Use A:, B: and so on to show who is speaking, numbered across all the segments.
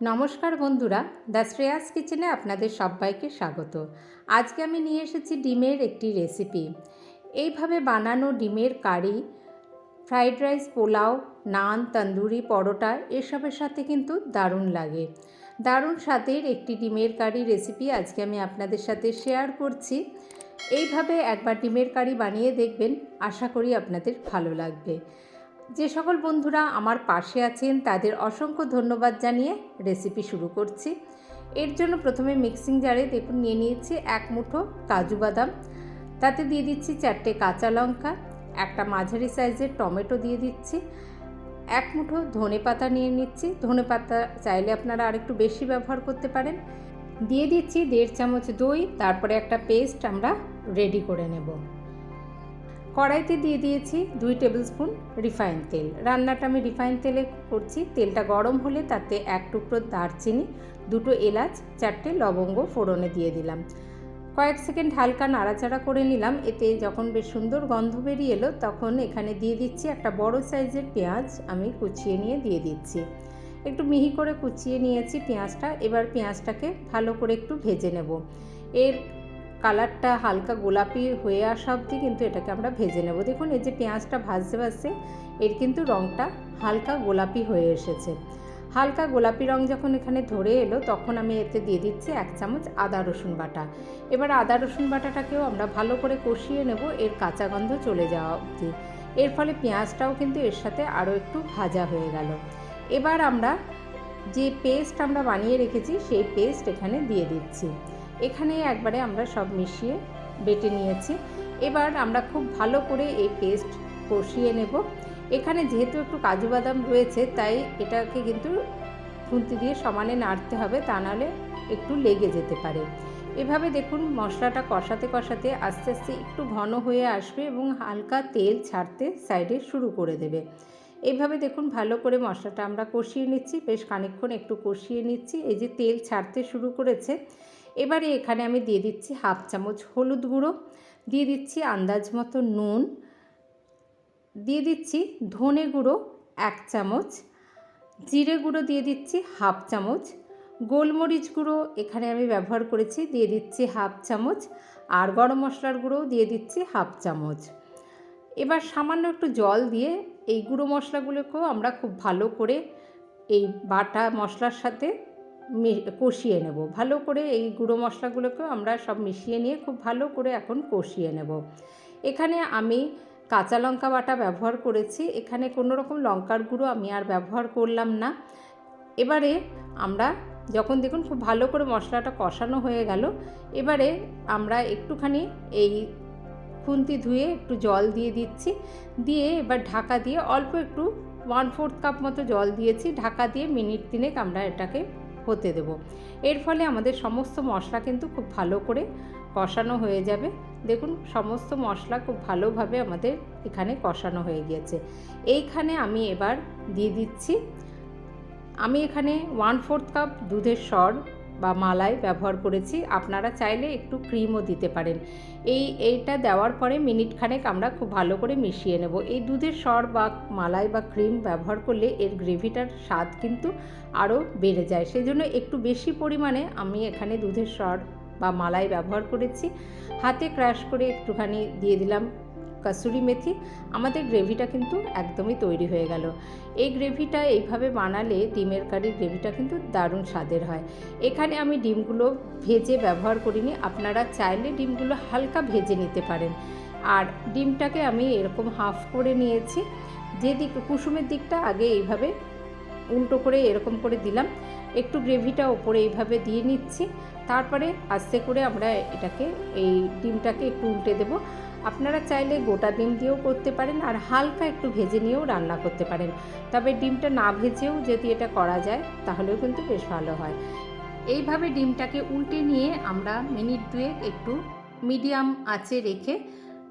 A: নমস্কার বন্ধুরা, দ্য শ্রেয়াস কিচেনে আপনাদের সবাইকে স্বাগত। আজকে আমি নিয়ে এসেছি ডিমের একটি রেসিপি। এইভাবে বানানো ডিমের কারি ফ্রাইড রাইস, পোলাও, নান, তন্দুরি, পরোটা এসবের সাথে কিন্তু দারুণ লাগে। দারুণ স্বাদের একটি ডিমের কারি রেসিপি আজকে আমি আপনাদের সাথে শেয়ার করছি। এইভাবে একবার ডিমের কারি বানিয়ে দেখবেন, আশা করি আপনাদের ভালো লাগবে। যে সকল বন্ধুরা আমার পাশে আছেন তাদের অসংখ্য ধন্যবাদ জানিয়ে রেসিপি শুরু করছি। এর জন্য প্রথমে মিক্সিং জারে দেখুন নিয়ে নিয়েছি 1 মুঠো কাজু বাদাম, তাতে দিয়ে দিচ্ছি 4টে কাঁচা লঙ্কা, একটা মাঝারি সাইজের টমেটো দিয়ে দিচ্ছি, 1 মুঠো ধনে পাতা নিয়ে নিচ্ছি। ধনে পাতা চাইলে আপনারা আরেকটু বেশি ব্যবহার করতে পারেন। দিয়ে দিচ্ছি 1.5 চামচ দই, তারপরে একটা পেস্ট আমরা রেডি করে নেব। কড়াইতে দিয়ে দিয়েছি 2 টেবিল স্পুন রিফাইন তেল। রান্নাটা আমি রিফাইন তেলে করছি। তেলটা গরম হলে তাতে 1 টুকরো দারচিনি, 2টো এলাচ, 4টে লবঙ্গ ফোড়নে দিয়ে দিলাম। কয়েক সেকেন্ড হালকা নাড়াচাড়া করে নিলাম। এতে যখন বেশ সুন্দর গন্ধ বেরিয়ে এলো তখন এখানে দিয়ে দিচ্ছি একটা বড় সাইজের পেঁয়াজ, আমি কুচিয়ে নিয়ে দিয়ে দিচ্ছি। একটু মিহি করে কুচিয়ে নিয়েছি পেঁয়াজটা। এবার পেঁয়াজটাকে ভালো করে একটু ভেজে নেব। এর কালারটা হালকা গোলাপি হয়ে আসা অবধি কিন্তু এটাকে আমরা ভেজে নেব। দেখুন এই যে পেঁয়াজটা ভাজতে ভাজতে এর কিন্তু রঙটা হালকা গোলাপি হয়ে এসেছে। হালকা গোলাপি রং যখন এখানে ধরে এলো তখন আমি এতে দিয়ে দিচ্ছি 1 চামচ আদা রসুন বাটা। এবার আদা রসুন বাটাটাকেও আমরা ভালো করে কষিয়ে নেব এর কাঁচা গন্ধ চলে যাওয়া অবধি। এর ফলে পেঁয়াজটাও কিন্তু এর সাথে আরও একটু ভাজা হয়ে গেল। এবার আমরা যে পেস্ট আমরা বানিয়ে রেখেছি সেই পেস্ট এখানে দিয়ে দিচ্ছি। এখানে একবারে আমরা সব মিশিয়ে বেটে নিয়েছি। এবার আমরা খুব ভালো করে এই পেস্ট কষিয়ে নেব। এখানে যেহেতু একটু কাজু বাদাম রয়েছে তাই এটাকে কিন্তু খুন্তি দিয়ে সমানে নাড়তে হবে, তা নাহলে একটু লেগে যেতে পারে। এভাবে দেখুন মশলাটা কষাতে কষাতে আস্তে আস্তে একটু ঘন হয়ে আসবে এবং হালকা তেল ছাড়তে সাইডে শুরু করে দেবে। এইভাবে দেখুন ভালো করে মশলাটা আমরা কষিয়ে নিচ্ছি। বেশ খানিকক্ষণ একটু কষিয়ে নিচ্ছি। এই যে তেল ছাড়তে শুরু করেছে। এবারে এখানে আমি দিয়ে দিচ্ছি 1/2 চামচ হলুদ গুঁড়ো, দিয়ে দিচ্ছি আন্দাজ মতো নুন, দিয়ে দিচ্ছি ধনে গুঁড়ো 1 চামচ, জিরে গুঁড়ো দিয়ে দিচ্ছি 1/2 চামচ, গোলমরিচ গুঁড়ো এখানে আমি ব্যবহার করেছি, দিয়ে দিচ্ছি 1/2 চামচ, আর গরম মশলার গুঁড়োও দিয়ে দিচ্ছি 1/2 চামচ। এবার সামান্য একটু জল দিয়ে এই গুঁড়ো মশলাগুলোকেও আমরা খুব ভালো করে এই বাটা মশলার সাথে কষিয়ে নেব। ভালো করে এই গুঁড়ো মশলাগুলোকেও আমরা সব মিশিয়ে নিয়ে খুব ভালো করে এখন কষিয়ে নেব। এখানে আমি কাঁচা লঙ্কা বাটা ব্যবহার করেছি। এখানে কোনো রকম লঙ্কার গুঁড়ো আমি আর ব্যবহার করলাম না। এবারে আমরা যখন দেখুন খুব ভালো করে মশলাটা কষানো হয়ে গেল, এবারে আমরা একটুখানি এই খুন্তি ধুয়ে একটু জল দিয়ে দিচ্ছি। দিয়ে এবার ঢাকা দিয়ে অল্প একটু 1/4 কাপ মতো জল দিয়েছি। ঢাকা দিয়ে মিনিট 3 আমরা এটাকে হতে দেব। এর ফলে আমাদের সমস্ত মশলা কিন্তু খুব ভালো করে কষানো হয়ে যাবে। দেখুন সমস্ত মশলা খুব ভালোভাবে আমাদের এখানে কষানো হয়ে গিয়েছে। এইখানে আমি এবার দিয়ে দিচ্ছি, আমি এখানে 1/4 কাপ দুধের সর বা মালাই ব্যবহার করেছি। আপনারা চাইলে একটু ক্রিমও দিতে পারেন। এইটা দেওয়ার পরে মিনিট খানেক আমরা খুব ভালো করে মিশিয়ে নেব। এই দুধের সর বা মালাই বা ক্রিম ব্যবহার করলে এর গ্রেভিটার স্বাদ কিন্তু আরও বেড়ে যায়। সেই জন্য একটু বেশি পরিমাণে আমি এখানে দুধের সর বা মালাই ব্যবহার করেছি। হাতে ক্রাশ করে একটুখানি দিয়ে দিলাম কসুরি মেথি। আমাদের গ্রেভিটা কিন্তু একদমই তৈরি হয়ে গেল। এই গ্রেভিটা এইভাবে বানালে ডিমের কারির গ্রেভিটা কিন্তু দারুণ স্বাদের হয়। এখানে আমি ডিমগুলো ভেজে ব্যবহার করিনি, আপনারা চাইলে ডিমগুলো হালকা ভেজে নিতে পারেন। আর ডিমটাকে আমি এরকম হাফ করে নিয়েছি। যে দিক কুসুমের দিকটা আগে এইভাবে উল্টো করে এরকম করে দিলাম, একটু গ্রেভিটা ওপরে এইভাবে দিয়ে নিচ্ছি। তারপরে আস্তে করে আমরা এটাকে এই ডিমটাকে একটু উল্টে দেব। আপনারা চাইলে গোটা ডিম দিয়েও করতে পারেন আর হালকা একটু ভেজে নিয়েও রান্না করতে পারেন। তবে ডিমটা না ভেজেও যদি এটা করা যায় তাহলেও কিন্তু বেশ ভালো হয়। এইভাবে ডিমটাকে উল্টে নিয়ে আমরা মিনিট 2 একটু মিডিয়াম আঁচে রেখে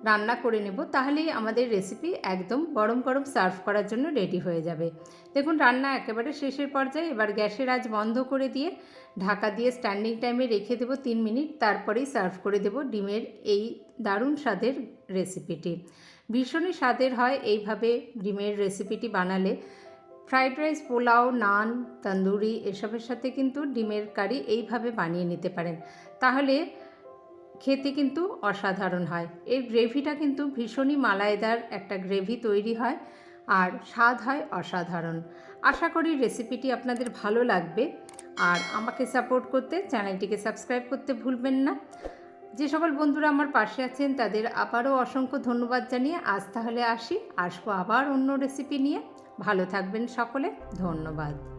A: রান্না করে নেব। তাহলেই আমাদের রেসিপি একদম গরম গরম সার্ভ করার জন্য রেডি হয়ে যাবে। দেখুন রান্না একেবারে শেষের পর্যায়ে। এবার গ্যাসের আঁচ বন্ধ করে দিয়ে ঢাকা দিয়ে স্ট্যান্ডিং টাইমে রেখে দেবো 3 মিনিট। তারপরেই সার্ভ করে দেব ডিমের এই দারুণ স্বাদের রেসিপিটি। ভীষণই স্বাদের হয় এইভাবে ডিমের রেসিপিটি বানালে। ফ্রাইড রাইস, পোলাও, নান, তন্দুরি এসবের সাথে কিন্তু ডিমের কারি এইভাবে বানিয়ে নিতে পারেন, তাহলে খেতে কিন্তু অসাধারণ হয়। এর গ্রেভিটা কিন্তু ভীষণই মালাইদার একটা গ্রেভি তৈরি হয় আর স্বাদ হয় অসাধারণ। আশা করি রেসিপিটি আপনাদের ভালো লাগবে, আর আমাকে সাপোর্ট করতে চ্যানেলটিকে সাবস্ক্রাইব করতে ভুলবেন না। যে সকল বন্ধুরা আমার পাশে আছেন তাদের আবারও অসংখ্য ধন্যবাদ জানিয়ে আজ তাহলে আসবো আবার অন্য রেসিপি নিয়ে। ভালো থাকবেন সকলে, ধন্যবাদ।